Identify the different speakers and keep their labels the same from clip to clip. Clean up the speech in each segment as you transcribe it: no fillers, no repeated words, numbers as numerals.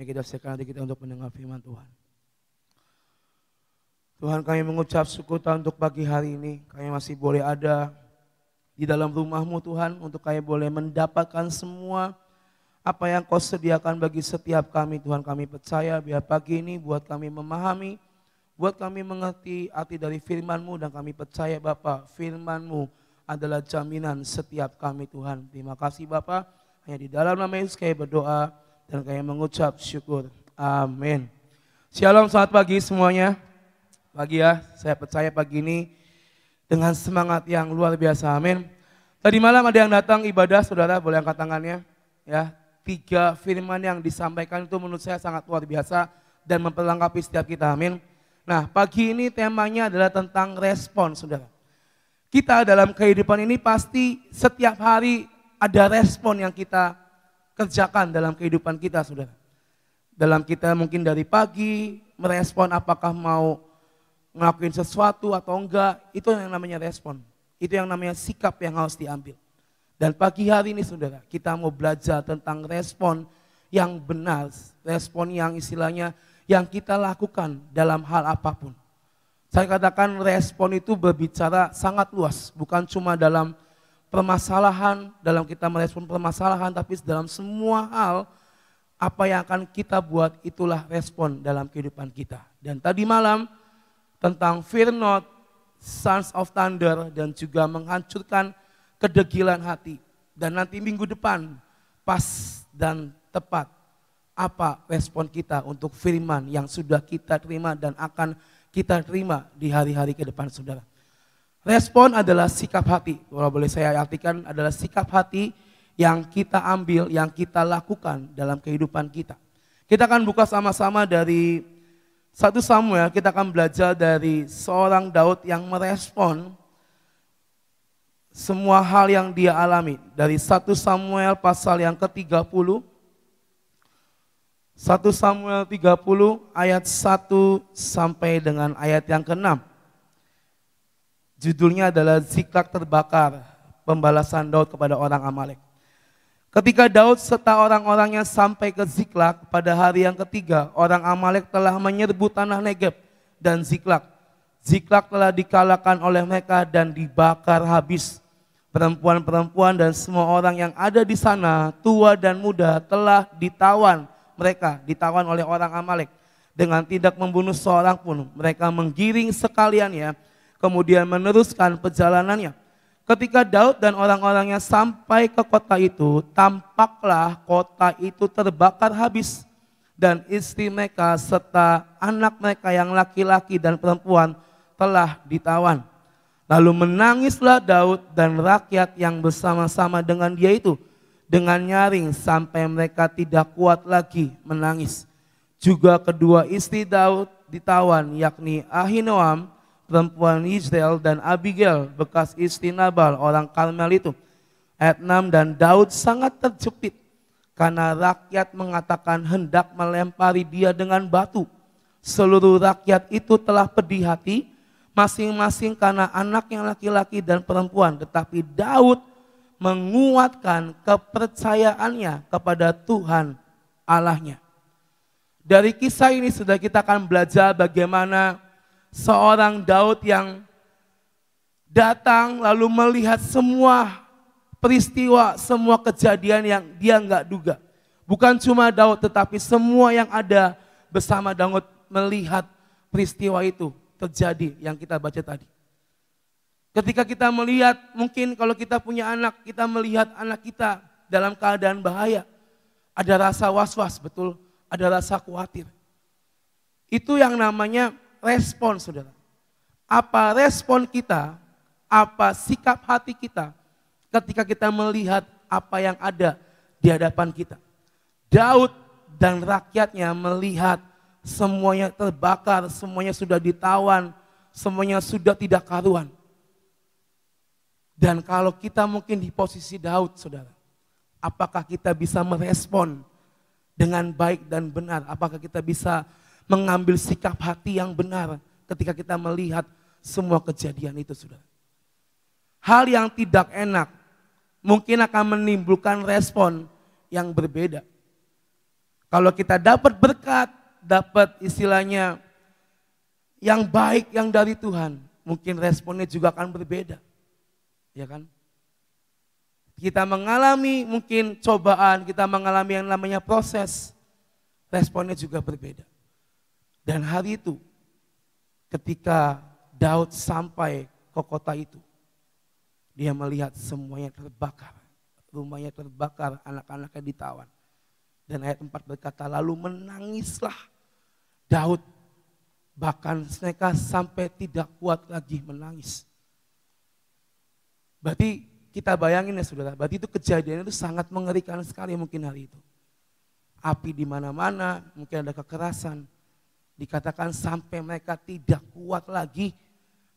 Speaker 1: Mari kita siapkan hati kita untuk mendengar firman Tuhan. Tuhan, kami mengucap syukur Tuhan untuk pagi hari ini. Kami masih boleh ada di dalam rumah-Mu Tuhan, untuk kami boleh mendapatkan semua apa yang Kau sediakan bagi setiap kami. Tuhan, kami percaya biar pagi ini buat kami memahami, buat kami mengerti arti dari firman-Mu, dan kami percaya Bapa, firman-Mu adalah jaminan setiap kami Tuhan. Terima kasih Bapa, hanya di dalam nama Yesus kami berdoa dan kami mengucap syukur. Amin. Shalom, selamat pagi semuanya. Pagi ya, saya percaya pagi ini dengan semangat yang luar biasa, amin. Tadi malam ada yang datang ibadah, saudara boleh angkat tangannya. Ya, 3 firman yang disampaikan itu menurut saya sangat luar biasa dan memperlengkapi setiap kita, amin. Nah, pagi ini temanya adalah tentang respon, saudara. Kita dalam kehidupan ini pasti setiap hari ada respon yang kita kerjakan dalam kehidupan kita, saudara. Dalam kita mungkin dari pagi merespon apakah mau ngelakuin sesuatu atau enggak, itu yang namanya respon. Itu yang namanya sikap yang harus diambil. Dan pagi hari ini saudara, kita mau belajar tentang respon yang benar, respon yang istilahnya yang kita lakukan dalam hal apapun. Saya katakan respon itu berbicara sangat luas, bukan cuma dalam permasalahan, dalam kita merespon permasalahan, tapi dalam semua hal apa yang akan kita buat itulah respon dalam kehidupan kita. Dan tadi malam tentang fear not, sons of thunder, dan juga menghancurkan kedegilan hati. Dan nanti minggu depan pas dan tepat apa respon kita untuk firman yang sudah kita terima dan akan kita terima di hari-hari ke depan saudara. Respon adalah sikap hati, kalau boleh saya artikan adalah sikap hati yang kita ambil, yang kita lakukan dalam kehidupan kita. Kita akan buka sama-sama dari 1 Samuel, kita akan belajar dari seorang Daud yang merespon semua hal yang dia alami. Dari 1 Samuel pasal yang ke-30, 1 Samuel 30 ayat 1 sampai dengan ayat yang ke-6. Judulnya adalah Ziklag terbakar, pembalasan Daud kepada orang Amalek. Ketika Daud serta orang-orangnya sampai ke Ziklag pada hari yang ketiga, orang Amalek telah menyerbu tanah Negeb dan Ziklag. Ziklag telah dikalahkan oleh mereka dan dibakar habis. Perempuan-perempuan dan semua orang yang ada di sana, tua dan muda, telah ditawan. Mereka ditawan oleh orang Amalek dengan tidak membunuh seorang pun. Mereka menggiring sekaliannya, kemudian meneruskan perjalanannya. Ketika Daud dan orang-orangnya sampai ke kota itu, tampaklah kota itu terbakar habis. Dan istri mereka serta anak mereka yang laki-laki dan perempuan telah ditawan. Lalu menangislah Daud dan rakyat yang bersama-sama dengan dia itu dengan nyaring sampai mereka tidak kuat lagi menangis. Juga kedua istri Daud ditawan, yakni Ahinoam, perempuan Israel, dan Abigail, bekas istri Nabal, orang Karmel itu. Ayat 6, dan Daud sangat terjepit karena rakyat mengatakan hendak melempari dia dengan batu. Seluruh rakyat itu telah pedih hati, masing-masing karena anak yang laki-laki dan perempuan. Tetapi Daud menguatkan kepercayaannya kepada Tuhan Allahnya. Dari kisah ini sudah kita akan belajar bagaimana seorang Daud yang datang lalu melihat semua peristiwa, semua kejadian yang dia nggak duga. Bukan cuma Daud tetapi semua yang ada bersama Daud melihat peristiwa itu terjadi yang kita baca tadi. Ketika kita melihat, mungkin kalau kita punya anak, kita melihat anak kita dalam keadaan bahaya. Ada rasa was-was, betul, ada rasa khawatir. Itu yang namanya respon saudara. Apa respon kita, apa sikap hati kita ketika kita melihat apa yang ada di hadapan kita. Daud dan rakyatnya melihat semuanya terbakar, semuanya sudah ditawan, semuanya sudah tidak karuan. Dan kalau kita mungkin di posisi Daud saudara, apakah kita bisa merespon dengan baik dan benar? Apakah kita bisa mengambil sikap hati yang benar ketika kita melihat semua kejadian itu saudara? Hal yang tidak enak mungkin akan menimbulkan respon yang berbeda. Kalau kita dapat berkat, dapat istilahnya yang baik yang dari Tuhan, mungkin responnya juga akan berbeda. Ya kan? Kita mengalami mungkin cobaan, kita mengalami yang namanya proses, responnya juga berbeda. Dan hari itu, ketika Daud sampai ke kota itu, dia melihat semuanya terbakar, rumahnya terbakar, anak-anaknya ditawan. Dan ayat 4 berkata, lalu menangislah Daud, bahkan mereka sampai tidak kuat lagi menangis. Berarti kita bayangin ya saudara, berarti itu kejadian itu sangat mengerikan sekali mungkin hari itu. Api di mana-mana, mungkin ada kekerasan. Dikatakan sampai mereka tidak kuat lagi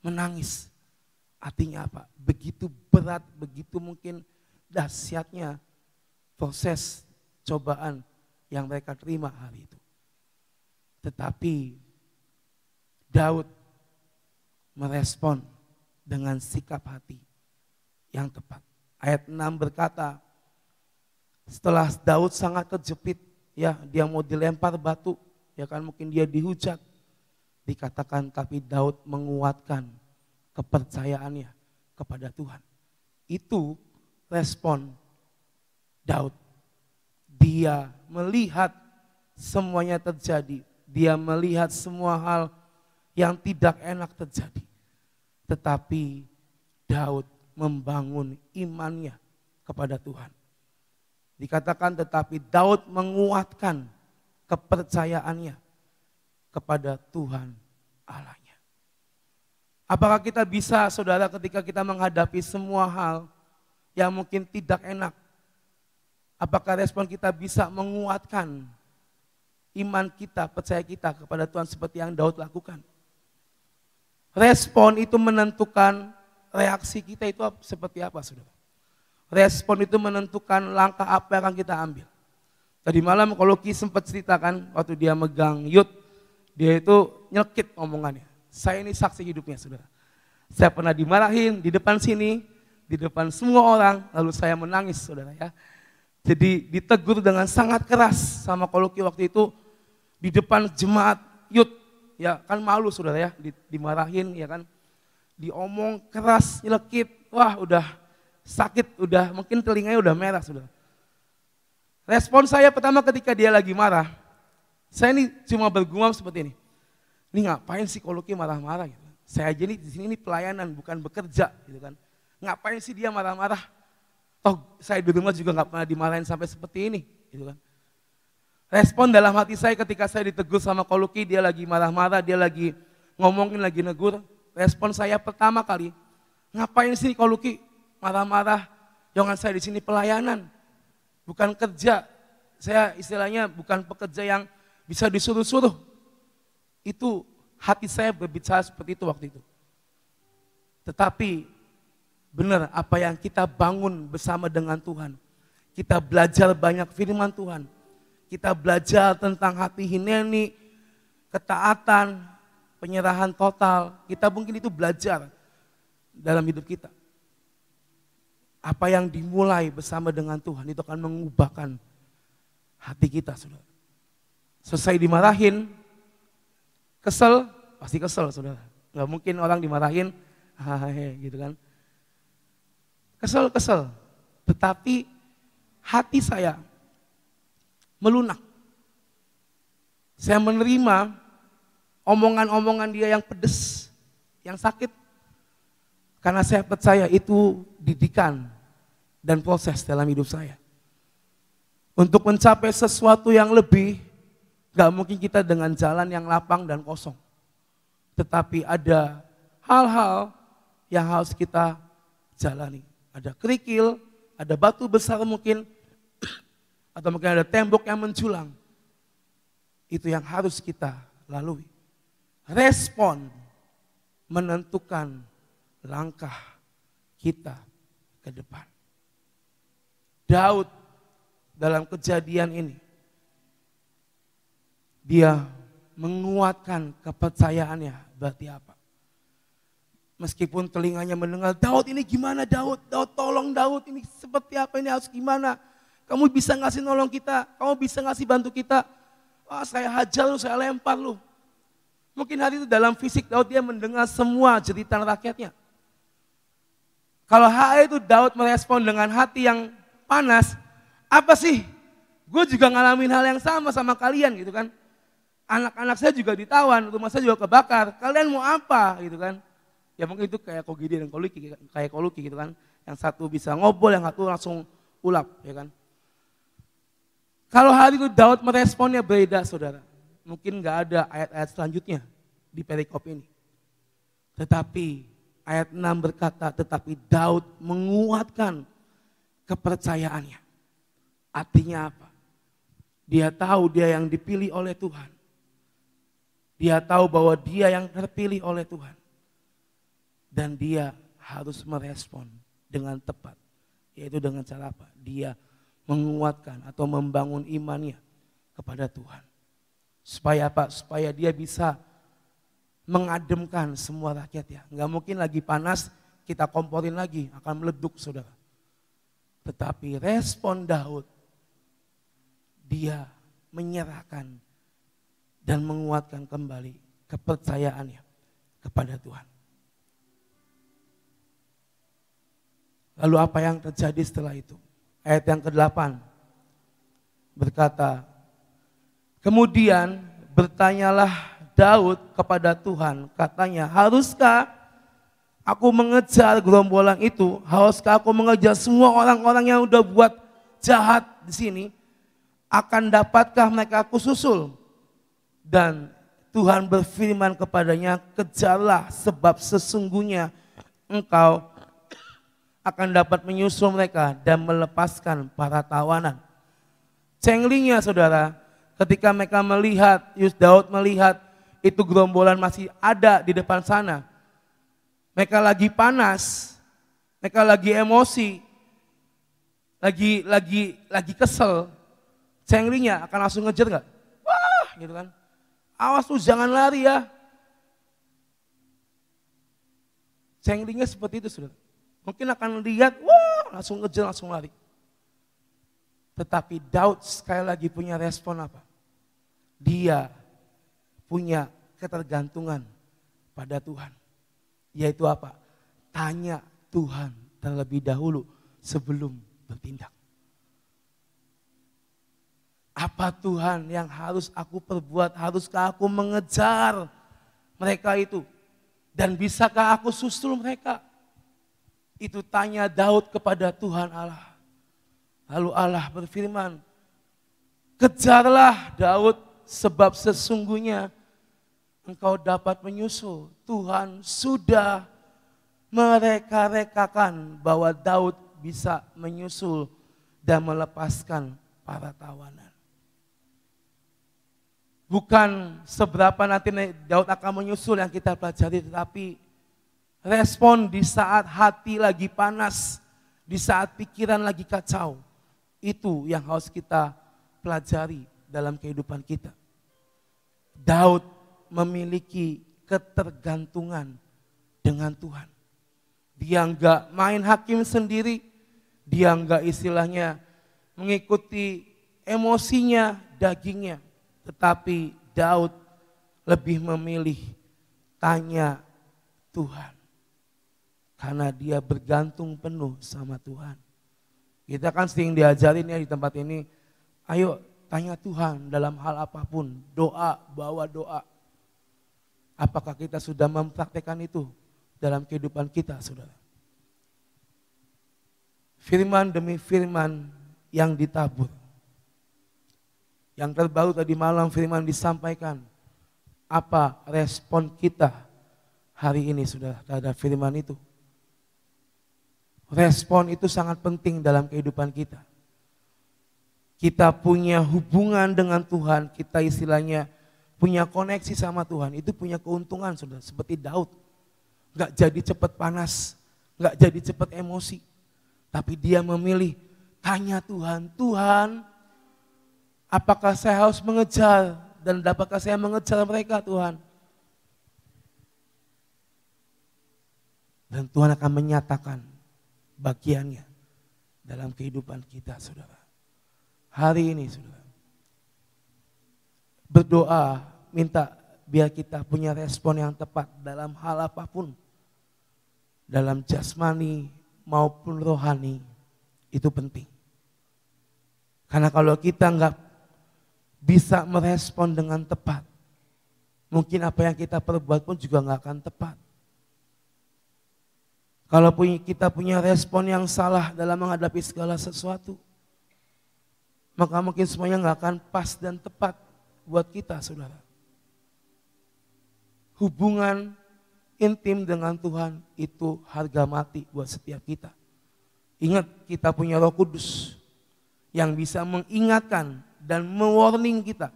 Speaker 1: menangis. Artinya apa? Begitu berat, begitu mungkin dahsyatnya proses cobaan yang mereka terima hari itu. Tetapi Daud merespon dengan sikap hati yang tepat. Ayat 6 berkata, setelah Daud sangat terjepit, ya dia mau dilempar batu, ya kan mungkin dia dihujat. Dikatakan tapi Daud menguatkan kepercayaannya kepada Tuhan. Itu respon Daud. Dia melihat semuanya terjadi. Dia melihat semua hal yang tidak enak terjadi. Tetapi Daud membangun imannya kepada Tuhan. Dikatakan tetapi Daud menguatkan kepercayaannya kepada Tuhan Allahnya. Apakah kita bisa saudara ketika kita menghadapi semua hal yang mungkin tidak enak, apakah respon kita bisa menguatkan iman kita, percaya kita kepada Tuhan seperti yang Daud lakukan? Respon itu menentukan reaksi kita itu seperti apa saudara. Respon itu menentukan langkah apa yang akan kita ambil. Tadi malam kalau Ki sempat ceritakan waktu dia megang Yud, dia itu nyelkit omongannya. Saya ini saksi hidupnya saudara. Saya pernah dimarahin di depan sini, di depan semua orang, lalu saya menangis saudara ya. Jadi ditegur dengan sangat keras sama Koloki waktu itu di depan jemaat Yud. Ya kan malu saudara ya, dimarahin ya kan. Diomong keras, nyelekit, wah udah sakit, udah mungkin telinganya udah merah saudara. Respon saya pertama ketika dia lagi marah, saya ini cuma bergumam seperti ini. Ini ngapain sih Koloki marah-marah gitu. Saya aja nih di sini pelayanan bukan bekerja gitu kan. Ngapain sih dia marah-marah? Toh saya di rumah juga nggak pernah dimarahin sampai seperti ini gitu kan. Respon dalam hati saya ketika saya ditegur sama Koloki, dia lagi marah-marah, dia lagi ngomongin, lagi negur. Respon saya pertama kali, ngapain sih Koloki marah-marah? Jangan saya di sini pelayanan, bukan kerja. Saya istilahnya bukan pekerja yang bisa disuruh-suruh. Itu hati saya berbicara seperti itu waktu itu. Tetapi benar apa yang kita bangun bersama dengan Tuhan. Kita belajar banyak firman Tuhan. Kita belajar tentang hati hineni, ketaatan, penyerahan total. Kita mungkin itu belajar dalam hidup kita. Apa yang dimulai bersama dengan Tuhan itu akan mengubahkan hati kita, saudara. Selesai dimarahin, kesel, pasti kesel, saudara. Gak mungkin orang dimarahin, gitu kan. Kesel. Tetapi hati saya melunak. Saya menerima omongan-omongan dia yang pedes, yang sakit. Karena saya percaya itu didikan dan proses dalam hidup saya. Untuk mencapai sesuatu yang lebih, gak mungkin kita dengan jalan yang lapang dan kosong. Tetapi ada hal-hal yang harus kita jalani. Ada kerikil, ada batu besar mungkin, atau mungkin ada tembok yang menculang. Itu yang harus kita lalui. Respon menentukan langkah kita ke depan. Daud dalam kejadian ini, dia menguatkan kepercayaannya. Berarti apa? Meskipun telinganya mendengar, Daud ini gimana Daud? Daud tolong Daud, ini seperti apa, ini harus gimana? Kamu bisa ngasih nolong kita, kamu bisa ngasih bantu kita. Wah, saya hajar lu, saya lempar lu. Mungkin hari itu dalam fisik Daud dia mendengar semua jeritan rakyatnya. Kalau hari itu Daud merespon dengan hati yang panas, apa sih? Gue juga ngalamin hal yang sama kalian gitu kan. Anak-anak saya juga ditawan, rumah saya juga kebakar. Kalian mau apa gitu kan? Ya mungkin itu kayak Kogidi dan Koluki gitu kan. Yang satu bisa ngobrol, yang satu langsung ulap ya kan. Kalau hari itu Daud meresponnya beda saudara. Mungkin gak ada ayat-ayat selanjutnya di perikop ini. Tetapi ayat 6 berkata, tetapi Daud menguatkan kepercayaannya. Artinya apa? Dia tahu dia yang dipilih oleh Tuhan. Dia tahu bahwa dia yang terpilih oleh Tuhan. Dan dia harus merespon dengan tepat. Yaitu dengan cara apa? Dia menguatkan atau membangun imannya kepada Tuhan. Supaya apa? Supaya dia bisa mengademkan semua rakyat ya. Enggak mungkin lagi panas kita komporin lagi, akan meleduk saudara. Tetapi respon Daud, dia menyerahkan dan menguatkan kembali kepercayaannya kepada Tuhan. Lalu apa yang terjadi setelah itu? Ayat yang ke-8 berkata, kemudian bertanyalah Daud kepada Tuhan, katanya, haruskah aku mengejar gerombolan itu? Haruskah aku mengejar semua orang-orang yang udah buat jahat di sini? Akan dapatkah mereka aku susul? Dan Tuhan berfirman kepadanya, kejarlah sebab sesungguhnya engkau akan dapat menyusul mereka dan melepaskan para tawanan. Cenglingnya saudara, ketika mereka melihat, Daud melihat itu gerombolan masih ada di depan sana. Mereka lagi panas, mereka lagi emosi, lagi kesel. Cenglingnya akan langsung ngejar gak? Wah gitu kan. Awas tuh jangan lari ya. Cenglingnya seperti itu saudara. Mungkin akan lihat, wah langsung ngejar, langsung lari. Tetapi Daud sekali lagi punya respon apa? Dia punya ketergantungan pada Tuhan. Yaitu apa? Tanya Tuhan terlebih dahulu sebelum bertindak. Apa Tuhan yang harus aku perbuat? Haruskah aku mengejar mereka itu? Dan bisakah aku susul mereka? Itu tanya Daud kepada Tuhan Allah. Lalu Allah berfirman, kejarlah Daud sebab sesungguhnya engkau dapat menyusul. Tuhan sudah mereka-rekakan bahwa Daud bisa menyusul dan melepaskan para tawanan. Bukan seberapa nanti Daud akan menyusul yang kita pelajari, tetapi respon di saat hati lagi panas, di saat pikiran lagi kacau, itu yang harus kita pelajari dalam kehidupan kita. Daud memiliki ketergantungan dengan Tuhan. Dia enggak main hakim sendiri, dia enggak istilahnya mengikuti emosinya, dagingnya. Tetapi Daud lebih memilih tanya Tuhan. Karena dia bergantung penuh sama Tuhan. Kita kan sering diajarin ya di tempat ini, ayo tanya Tuhan dalam hal apapun, doa, bawa doa. Apakah kita sudah mempraktekkan itu dalam kehidupan kita, saudara? Firman demi firman yang ditabur. Yang terbaru tadi malam firman disampaikan. Apa respon kita hari ini, saudara, terhadap firman itu? Respon itu sangat penting dalam kehidupan kita. Kita punya hubungan dengan Tuhan, kita istilahnya punya koneksi sama Tuhan, itu punya keuntungan saudara. Seperti Daud, gak jadi cepat panas, gak jadi cepat emosi. Tapi dia memilih, tanya Tuhan, Tuhan apakah saya harus mengejar dan dapatkah saya mengejar mereka Tuhan? Dan Tuhan akan menyatakan bagiannya dalam kehidupan kita saudara. hari ini saudara, berdoa minta biar kita punya respon yang tepat dalam hal apapun, dalam jasmani maupun rohani, itu penting. Karena kalau kita nggak bisa merespon dengan tepat, mungkin apa yang kita perbuat pun juga nggak akan tepat. Kalau kita punya respon yang salah dalam menghadapi segala sesuatu, maka mungkin semuanya nggak akan pas dan tepat buat kita, saudara. Hubungan intim dengan Tuhan itu harga mati buat setiap kita. Ingat, kita punya Roh Kudus yang bisa mengingatkan dan mewarning kita.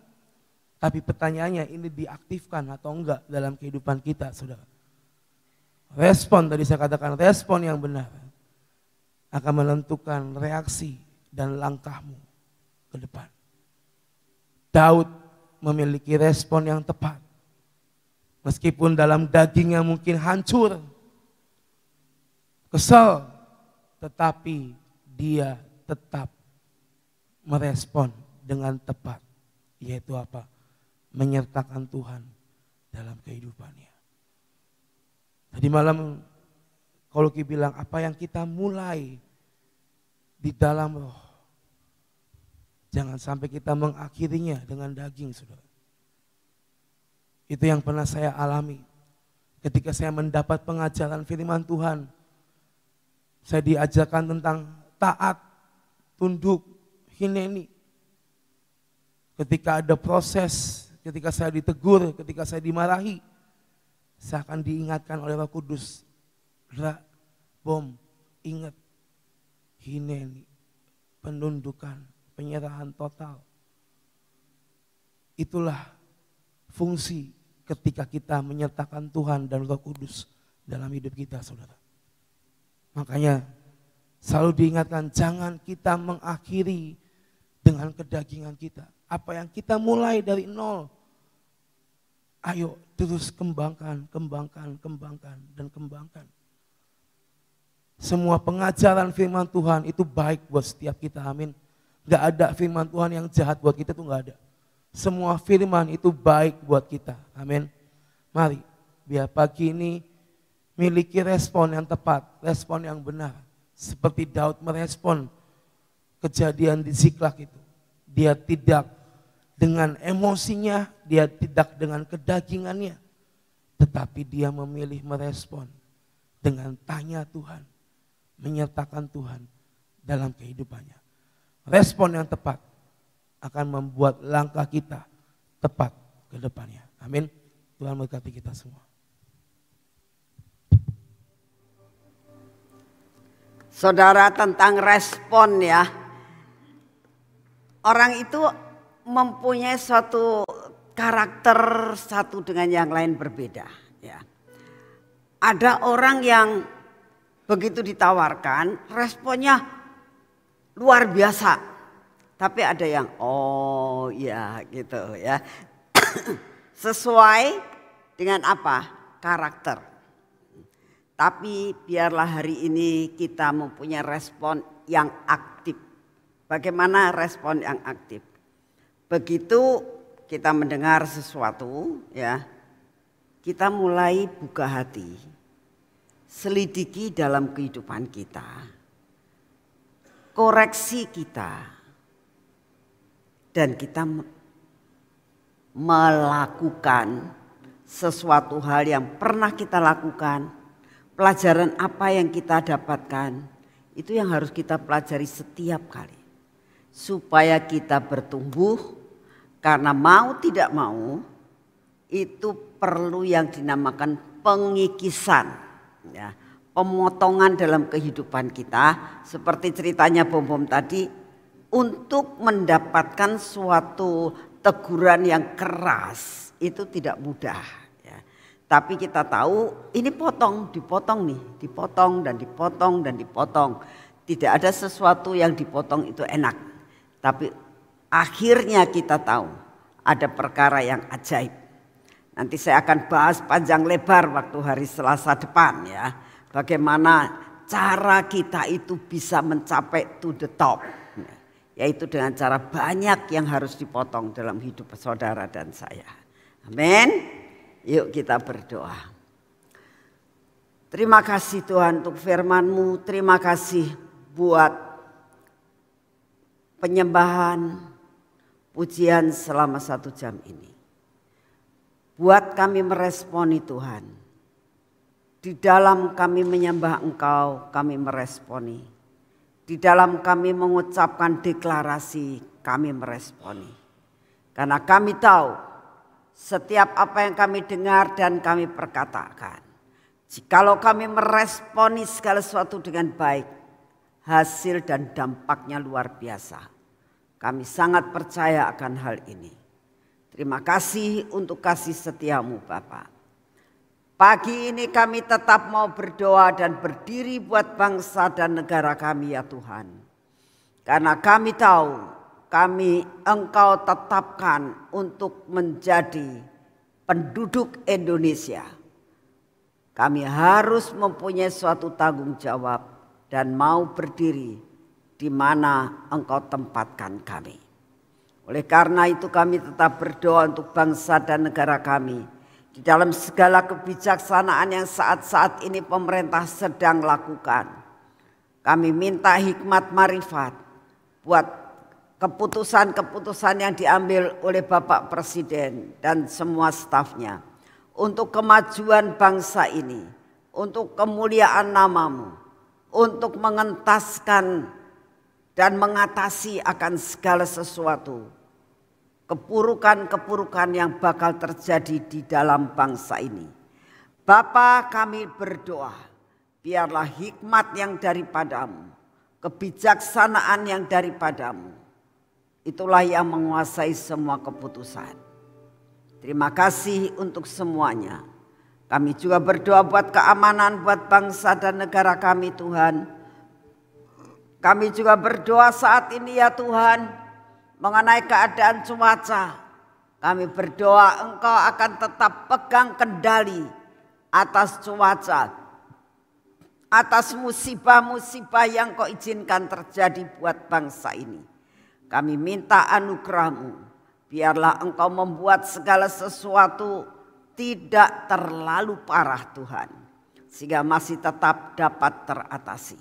Speaker 1: Tapi pertanyaannya, ini diaktifkan atau enggak dalam kehidupan kita, saudara. Respon, tadi saya katakan respon yang benar akan menentukan reaksi dan langkahmu ke depan. Daud memiliki respon yang tepat. Meskipun dalam dagingnya mungkin hancur, kesal, tetapi dia tetap merespon dengan tepat. Yaitu apa? Menyertakan Tuhan dalam kehidupannya. Tadi malam kalau kita bilang apa yang kita mulai di dalam roh, jangan sampai kita mengakhirinya dengan daging, saudara. Itu yang pernah saya alami ketika saya mendapat pengajaran firman Tuhan. Saya diajarkan tentang taat, tunduk, hineni. Ketika ada proses, ketika saya ditegur, ketika saya dimarahi, saya akan diingatkan oleh Roh Kudus. Ingat, hineni, penundukan, penyerahan total. Itulah fungsi ketika kita menyertakan Tuhan dan Roh Kudus dalam hidup kita, saudara. Makanya selalu diingatkan, jangan kita mengakhiri dengan kedagingan kita. Apa yang kita mulai dari nol, ayo terus kembangkan, dan kembangkan. Semua pengajaran firman Tuhan itu baik buat setiap kita, amin. Gak ada firman Tuhan yang jahat buat kita, tuh gak ada. Semua firman itu baik buat kita, amin. Mari, biar pagi ini miliki respon yang tepat, respon yang benar. Seperti Daud merespon kejadian di Ziklag itu. Dia tidak dengan emosinya, dia tidak dengan kedagingannya. Tetapi dia memilih merespon dengan tanya Tuhan, menyertakan Tuhan dalam kehidupannya. Respon yang tepat akan membuat langkah kita tepat ke depannya. Amin. Tuhan memberkati kita semua.
Speaker 2: Saudara, tentang respon ya. Orang itu mempunyai suatu karakter satu dengan yang lain berbeda. Ya. Ada orang yang begitu ditawarkan responnya luar biasa. Tapi ada yang oh ya gitu ya. Sesuai dengan apa? Karakter. Tapi biarlah hari ini kita mempunyai respon yang aktif. Bagaimana respon yang aktif? Begitu kita mendengar sesuatu ya, kita mulai buka hati, selidiki dalam kehidupan kita, koreksi kita, dan kita melakukan sesuatu hal yang pernah kita lakukan, pelajaran apa yang kita dapatkan, itu yang harus kita pelajari setiap kali. Supaya kita bertumbuh, karena mau tidak mau itu perlu yang dinamakan pengikisan, ya, pemotongan dalam kehidupan kita. Seperti ceritanya Bom tadi, untuk mendapatkan suatu teguran yang keras itu tidak mudah. Ya. Tapi kita tahu ini dipotong nih, dipotong dan dipotong dan dipotong. Tidak ada sesuatu yang dipotong itu enak. Tapi akhirnya kita tahu ada perkara yang ajaib. Nanti saya akan bahas panjang lebar waktu hari Selasa depan ya. Bagaimana cara kita itu bisa mencapai to the top. Yaitu dengan cara banyak yang harus dipotong dalam hidup saudara dan saya. Amin. Yuk kita berdoa. Terima kasih Tuhan untuk firman-Mu. Terima kasih buat penyembahan, pujian selama 1 jam ini. Buat kami meresponi Tuhan. Di dalam kami menyembah Engkau, kami meresponi. Di dalam kami mengucapkan deklarasi, kami meresponi. Karena kami tahu setiap apa yang kami dengar dan kami perkatakan. Jikalau kami meresponi segala sesuatu dengan baik, hasil dan dampaknya luar biasa. Kami sangat percaya akan hal ini. Terima kasih untuk kasih setia-Mu Bapa. Pagi ini kami tetap mau berdoa dan berdiri buat bangsa dan negara kami ya Tuhan. Karena kami tahu Engkau tetapkan untuk menjadi penduduk Indonesia. Kami harus mempunyai suatu tanggung jawab dan mau berdiri di mana Engkau tempatkan kami. Oleh karena itu kami tetap berdoa untuk bangsa dan negara kami. Di dalam segala kebijaksanaan yang saat-saat ini pemerintah sedang lakukan. Kami minta hikmat marifat buat keputusan-keputusan yang diambil oleh Bapak Presiden dan semua stafnya. Untuk kemajuan bangsa ini, untuk kemuliaan nama-Mu, untuk mengentaskan dan mengatasi akan segala sesuatu. Keburukan-keburukan yang bakal terjadi di dalam bangsa ini. Bapa, kami berdoa, biarlah hikmat yang daripada-Mu, kebijaksanaan yang daripada-Mu, itulah yang menguasai semua keputusan. Terima kasih untuk semuanya. Kami juga berdoa buat keamanan buat bangsa dan negara kami Tuhan. Kami juga berdoa saat ini ya Tuhan, mengenai keadaan cuaca, kami berdoa Engkau akan tetap pegang kendali atas cuaca, atas musibah-musibah yang Kau izinkan terjadi buat bangsa ini. Kami minta anugerah-Mu, biarlah Engkau membuat segala sesuatu tidak terlalu parah Tuhan, sehingga masih tetap dapat teratasi.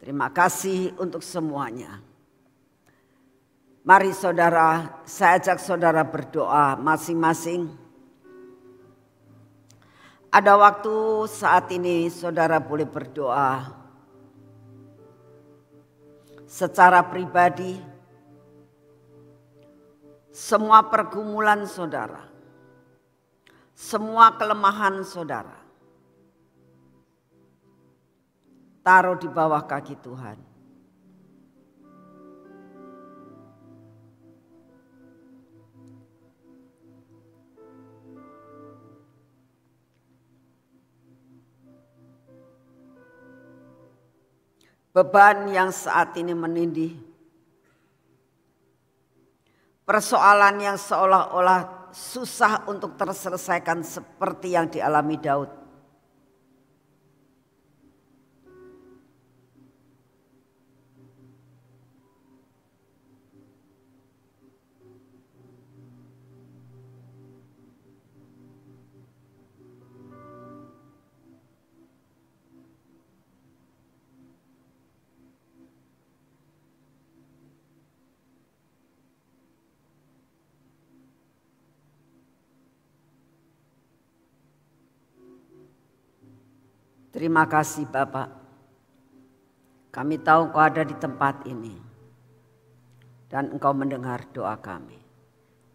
Speaker 2: Terima kasih untuk semuanya. Mari saudara, saya ajak saudara berdoa masing-masing. Ada waktu saat ini saudara boleh berdoa secara pribadi. Semua pergumulan saudara, semua kelemahan saudara, taruh di bawah kaki Tuhan. Beban yang saat ini menindih, persoalan yang seolah-olah susah untuk terselesaikan seperti yang dialami Daud. Terima kasih Bapak. Kami tahu Engkau ada di tempat ini. Dan Engkau mendengar doa kami.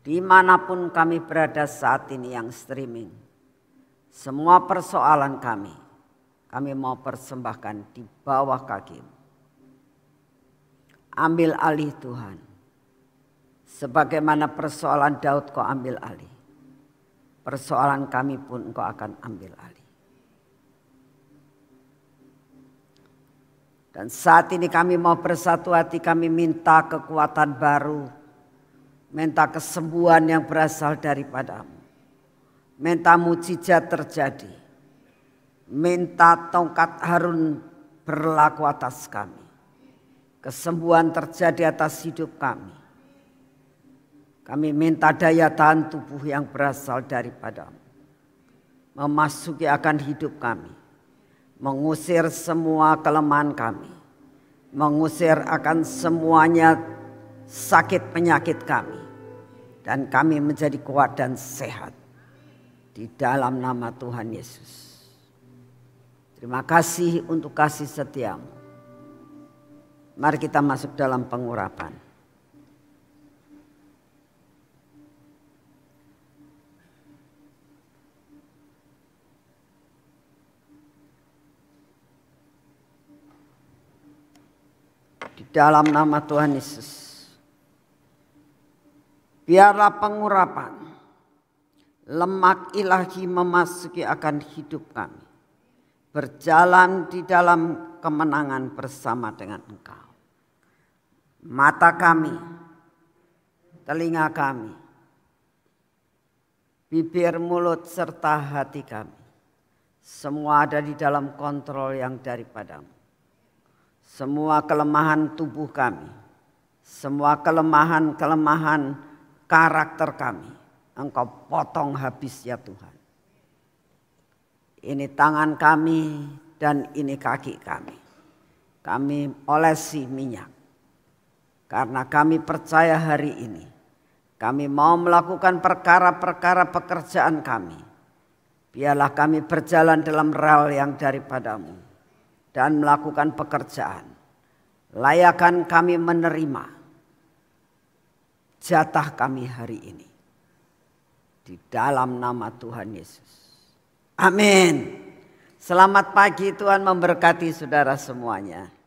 Speaker 2: Dimanapun kami berada saat ini yang streaming. Semua persoalan kami mau persembahkan di bawah kaki-Mu. Ambil alih Tuhan. Sebagaimana persoalan Daud Kau ambil alih. Persoalan kami pun Engkau akan ambil alih. Dan saat ini kami mau bersatu hati, kami minta kekuatan baru. Minta kesembuhan yang berasal daripada-Mu. Minta mujizat terjadi. Minta tongkat Harun berlaku atas kami. kesembuhan terjadi atas hidup kami. Kami minta daya tahan tubuh yang berasal daripada-Mu memasuki akan hidup kami, mengusir semua kelemahan kami, mengusir akan semuanya sakit penyakit kami, dan kami menjadi kuat dan sehat di dalam nama Tuhan Yesus. Terima kasih untuk kasih setia-Mu. Mari kita masuk dalam pengurapan. Di dalam nama Tuhan Yesus, biarlah pengurapan lemak ilahi memasuki akan hidup kami, berjalan di dalam kemenangan bersama dengan Engkau. Mata kami, telinga kami, bibir, mulut, serta hati kami, semua ada di dalam kontrol yang daripada-Mu. Semua kelemahan tubuh kami, semua kelemahan karakter kami, Engkau potong habis ya Tuhan. Ini tangan kami dan ini kaki kami. Kami olesi minyak. Karena kami percaya hari ini kami mau melakukan perkara-perkara pekerjaan kami. Biarlah kami berjalan dalam rel yang daripada-Mu dan melakukan pekerjaan. Layakan kami menerima jatah kami hari ini. Di dalam nama Tuhan Yesus. Amin. Selamat pagi, Tuhan memberkati saudara semuanya.